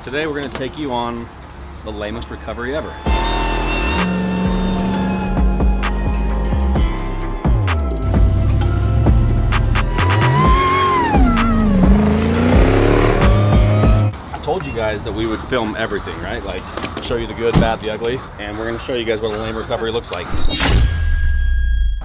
Today we're going to take you on the lamest recovery ever. I told you guys that we would film everything, right? Like show you the good, bad, the ugly, and we're going to show you guys what a lame recovery looks like.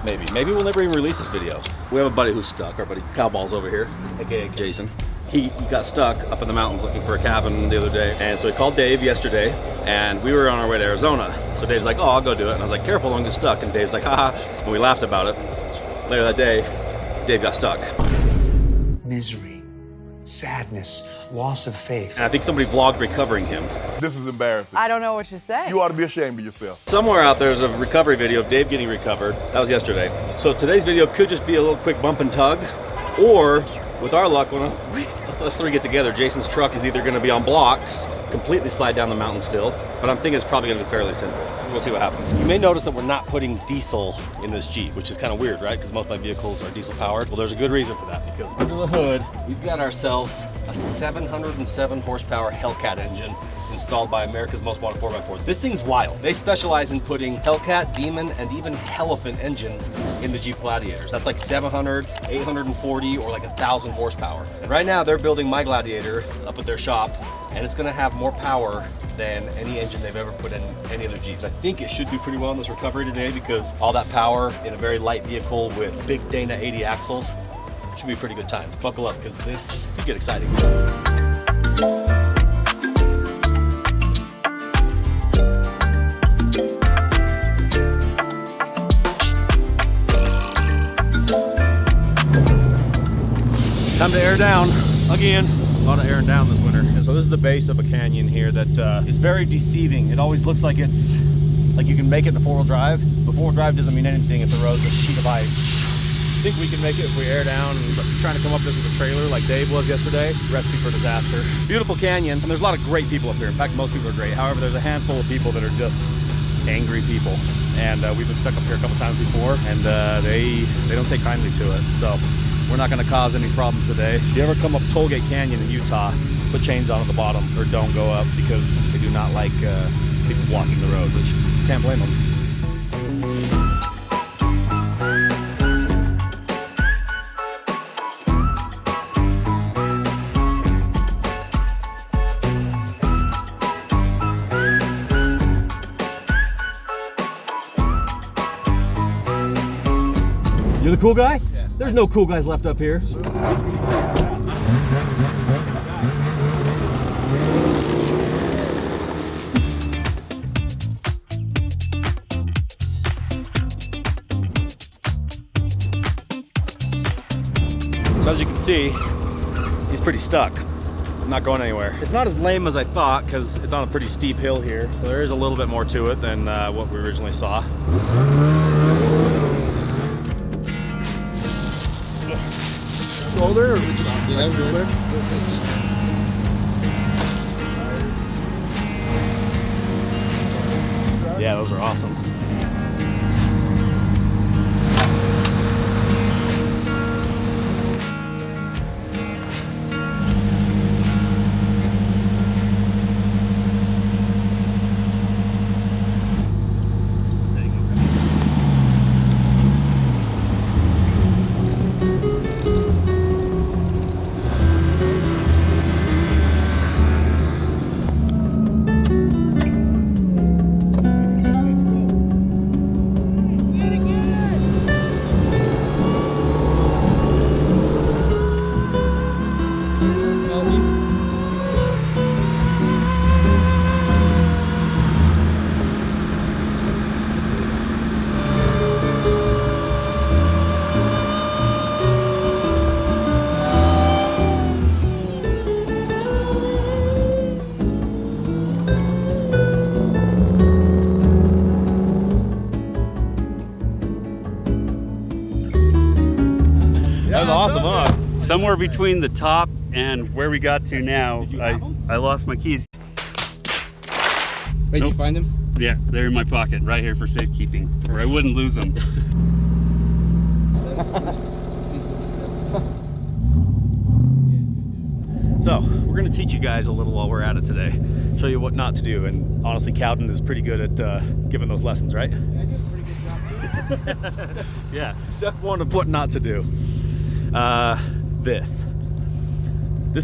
Maybe we'll never even release this video. We have a buddy who's stuck, our buddy Cowballs over here, aka Jason. He got stuck up in the mountains looking for a cabin the other day, and so he called Dave yesterday, and we were on our way to Arizona. So Dave's like, oh, I'll go do it, and I was like, careful, don't get stuck, and Dave's like, haha, and we laughed about it. Later that day, Dave got stuck. Misery, sadness, loss of faith. And I think somebody vlogged recovering him. This is embarrassing. I don't know what to say. You ought to be ashamed of yourself. Somewhere out there's a recovery video of Dave getting recovered. That was yesterday. So today's video could just be a little quick bump and tug, or with our luck, when us three get together, Jason's truck is either going to be on blocks, completely slide down the mountain still, but I'm thinking it's probably going to be fairly simple. We'll see what happens. You may notice that we're not putting diesel in this Jeep, which is kind of weird, right? Because most of my vehicles are diesel powered. Well, there's a good reason for that, because under the hood, we've got ourselves a 707 horsepower Hellcat engine installed by America's Most Wanted 4x4. This thing's wild. They specialize in putting Hellcat, Demon, and even Elephant engines in the Jeep Gladiators. That's like 700, 840, or like 1,000 horsepower. And right now they're building my Gladiator up at their shop, and it's gonna have more power than any engine they've ever put in any other Jeeps. I think it should do pretty well in this recovery today, because all that power in a very light vehicle with big Dana 80 axles should be a pretty good time. Buckle up, because this could get exciting. Time to air down again. A lot of airing down this winter. And so this is the base of a canyon here that is very deceiving. It always looks like it's like you can make it in a four-wheel drive, but four-wheel drive doesn't mean anything if the road's a sheet of ice. I think we can make it if we air down, but trying to come up this with a trailer like Dave was yesterday, recipe for disaster. Beautiful canyon, and there's a lot of great people up here. In fact, most people are great. However, there's a handful of people that are just angry people. And we've been stuck up here a couple times before, and they don't take kindly to it. So we're not going to cause any problems today. If you ever come up Tollgate Canyon in Utah, put chains on at the bottom, or don't go up, because they do not like people blocking the road, which you can't blame them. You're the cool guy? Yeah. There's no cool guys left up here. So as you can see, he's pretty stuck. I'm not going anywhere. It's not as lame as I thought, because it's on a pretty steep hill here. So there is a little bit more to it than what we originally saw. Shoulder, or shoulder? Yeah, those are awesome. That was awesome, huh? Somewhere between the top and where we got to now, I lost my keys. Wait, did you find them? Yeah, they're in my pocket, right here for safekeeping, or I wouldn't lose them. So we're gonna teach you guys a little while we're at it today. Show you what not to do. And honestly, Cowden is pretty good at giving those lessons, right? Yeah, I did a pretty good job too. Yeah, step one of what not to do. This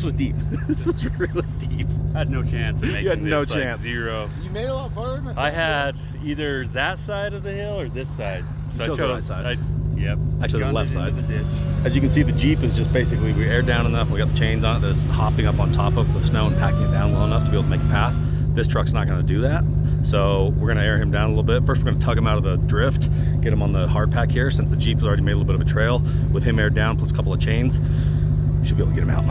was deep. This was really deep. I had no chance of making You had no this, like, chance. zero. You made it a lot farther than I had either that side of the hill or this side. So You chose the right side. Yep. Actually, the Gunned left it into side. The ditch. As you can see, the Jeep is just basically, we aired down enough, we got the chains on it, that's hopping up on top of the snow and packing it down well enough to be able to make a path. This truck's not gonna do that. So we're gonna air him down a little bit. First, we're gonna tug him out of the drift, get him on the hard pack here, since the Jeep has already made a little bit of a trail. With him aired down, plus a couple of chains, you should be able to get him out.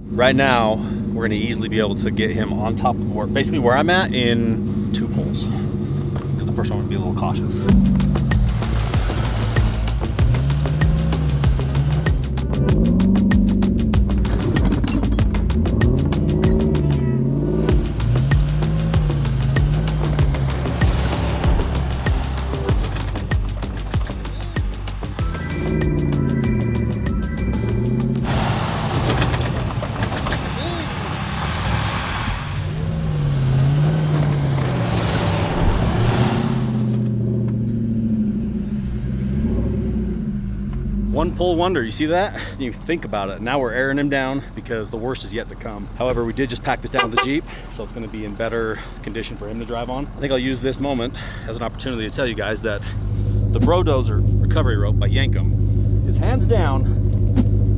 Right now, we're gonna easily be able to get him on top of basically where I'm at in 2 pulls. Because the first one would be a little cautious. One pull wonder, you see that? You think about it. Now we're airing him down because the worst is yet to come. However, we did just pack this down with the Jeep, so it's gonna be in better condition for him to drive on. I think I'll use this moment as an opportunity to tell you guys that the Brodozer recovery rope by Yankum is hands down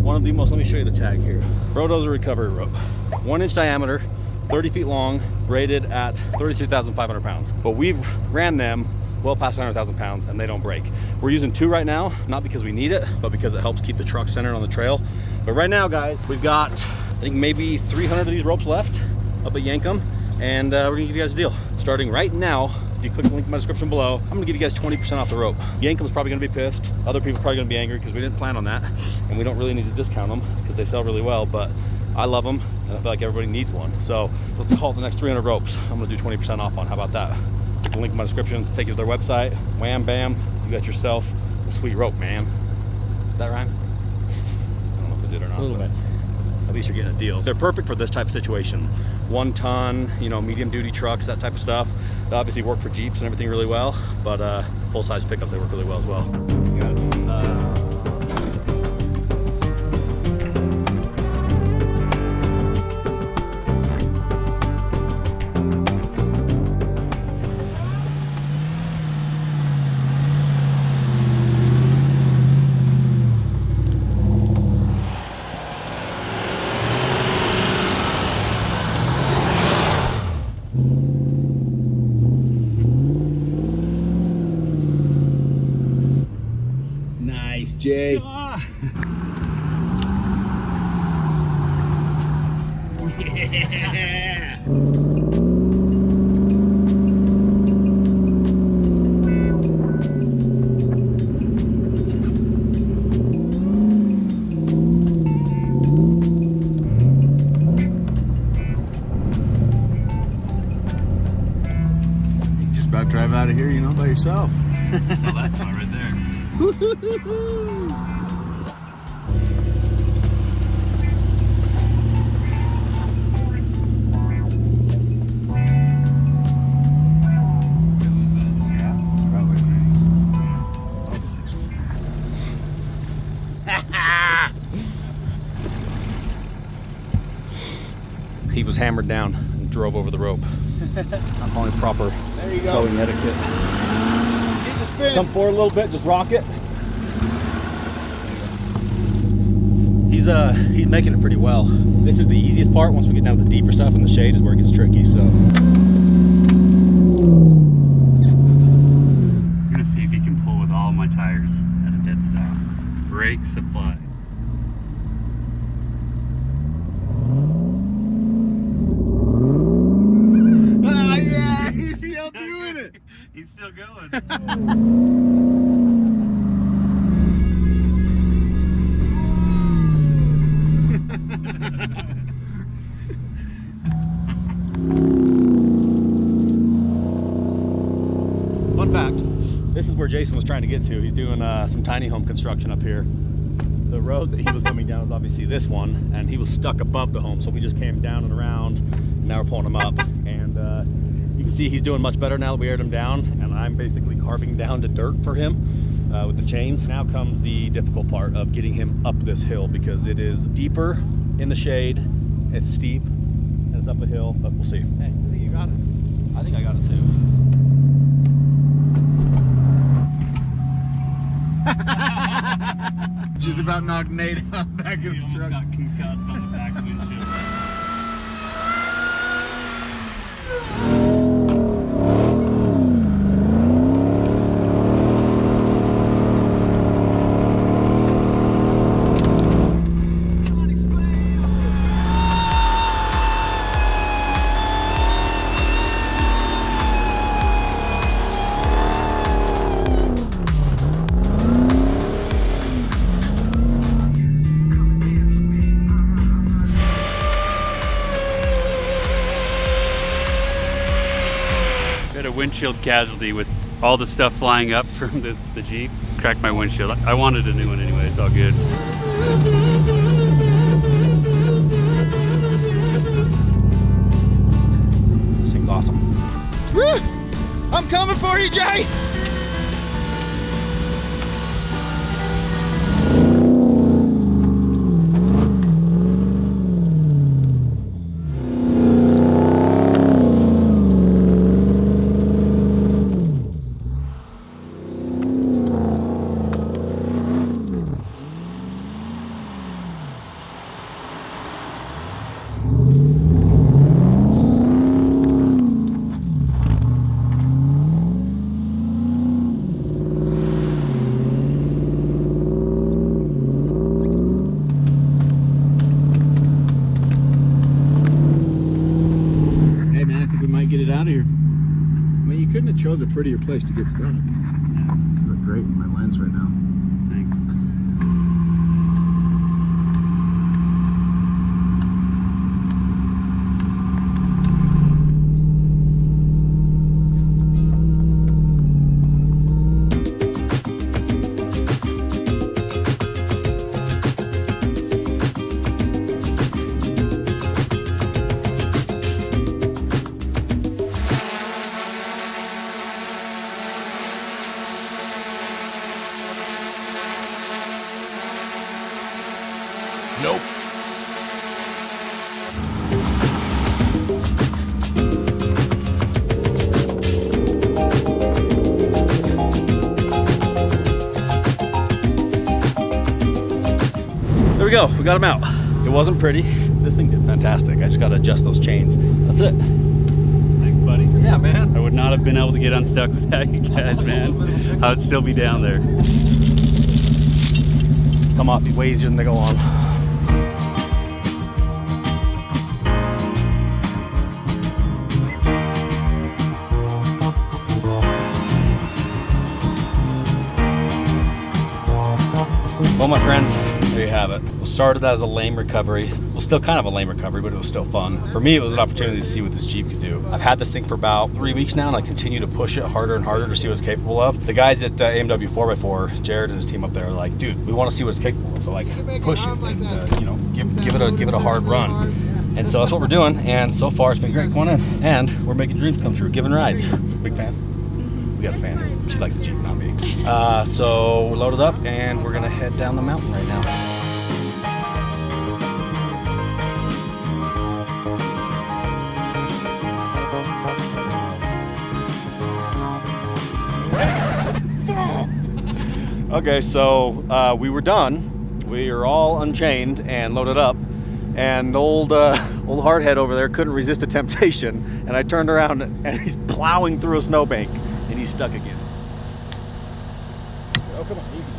one of the most, let me show you the tag here. Brodozer recovery rope, 1 inch diameter, 30 feet long, rated at 33,500 pounds. But we've ran them well past 100,000 pounds and they don't break. We're using 2 right now, not because we need it, but because it helps keep the truck centered on the trail. But right now, guys, we've got, I think maybe 300 of these ropes left up at Yankum, and we're gonna give you guys a deal. Starting right now, if you click the link in my description below, I'm gonna give you guys 20% off the rope. Yankum's probably gonna be pissed. Other people are probably gonna be angry because we didn't plan on that, and we don't really need to discount them because they sell really well, but I love them, and I feel like everybody needs one. So let's call it the next 300 ropes. I'm gonna do 20% off on, how about that? The link in my description to take you to their website. Wham, bam, you got yourself a sweet rope, man. Did that rhyme? I don't know if it did or not. A little bit. At least you're getting a deal. They're perfect for this type of situation. 1 ton, you know, medium duty trucks, that type of stuff. They obviously work for Jeeps and everything really well, but full size pickups, they work really well as well. You got it. Nice, Jay. Yeah. Just about drive out of here, you know, by yourself. Oh, that's fun right there. He was hammered down and drove over the rope. I'm calling it proper There you go. towing etiquette. Get the spin. Come forward a little bit, just rock it. He's making it pretty well. This is the easiest part. Once we get down to the deeper stuff in the shade is where it gets tricky, so. I'm gonna see if he can pull with all my tires at a dead stop. Brake supply. Ah, yeah, he's still doing it. He's still going. is where Jason was trying to get to. He's doing some tiny home construction up here. The road that he was coming down is obviously this one, and he was stuck above the home, so we just came down and around, and now we're pulling him up. And you can see he's doing much better now that we aired him down, and I'm basically carving down to dirt for him with the chains. Now comes the difficult part of getting him up this hill, because it is deeper in the shade, it's steep, and it's up a hill, but we'll see. Hey, I think you got it. I think I got it too. Just about knocked Nate out back of the truck. got concussed on the back of his ship. Windshield casualty with all the stuff flying up from the Jeep. Cracked my windshield. I wanted a new one anyway, it's all good. This thing's awesome. Woo! I'm coming for you, Jay! Get it out of here. I mean, you couldn't have chose a prettier place to get stuck. You look great in my lens right now. Thanks. Nope. There we go, we got him out. It wasn't pretty. This thing did fantastic. I just gotta adjust those chains. That's it. Thanks, buddy. Yeah, man. I would not have been able to get unstuck without you guys, man. I would still be down there. Come off way easier than they go on. Well, my friends, there you have it. We started as a lame recovery. Well, still kind of a lame recovery, but it was still fun. For me, it was an opportunity to see what this Jeep could do. I've had this thing for about 3 weeks now, and I continue to push it harder and harder to see what it's capable of. The guys at AMW 4x4, Jared and his team up there, are like, dude, we want to see what it's capable of. So like, push it and you know, give it a hard run. And so that's what we're doing. And so far, it's been great. Come on in, and we're making dreams come true, giving rides. Big fan. We got a fan here. She likes the Jeep, not me. So we're loaded up, and we're gonna head down the mountain right now. Okay, so we were done. We are all unchained and loaded up, and old hardhead over there couldn't resist a temptation, and I turned around and he's plowing through a snowbank, and he's stuck again. Oh, come on, you can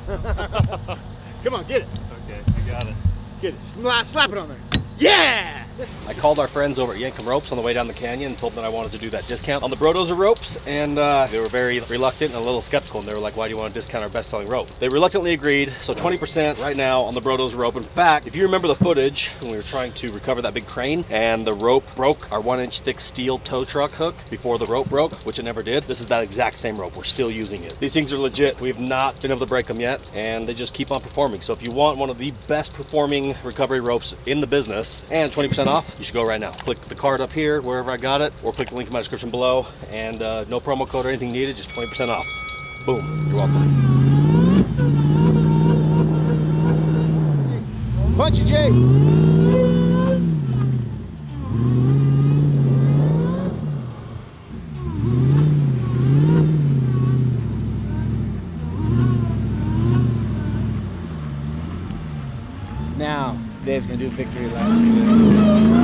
do it. Come on, get it. Okay, I got it. Get it. Slap it on there. Yeah! I called our friends over at Yankum Ropes on the way down the canyon and told them that I wanted to do that discount on the Brodozer ropes, and they were very reluctant and a little skeptical, and they were like, why do you want to discount our best-selling rope? They reluctantly agreed, so 20% right now on the Brodozer rope. In fact, if you remember the footage when we were trying to recover that big crane and the rope broke our 1-inch thick steel tow truck hook before the rope broke, which it never did, this is that exact same rope. We're still using it. These things are legit. We've not been able to break them yet, and they just keep on performing. So if you want one of the best performing recovery ropes in the business and 20% off, you should go right now. Click the card up here wherever I got it, or click the link in my description below, and no promo code or anything needed, just 20% off. Boom, you're welcome. Punchy Jay. Now, Dave's gonna do victory lap.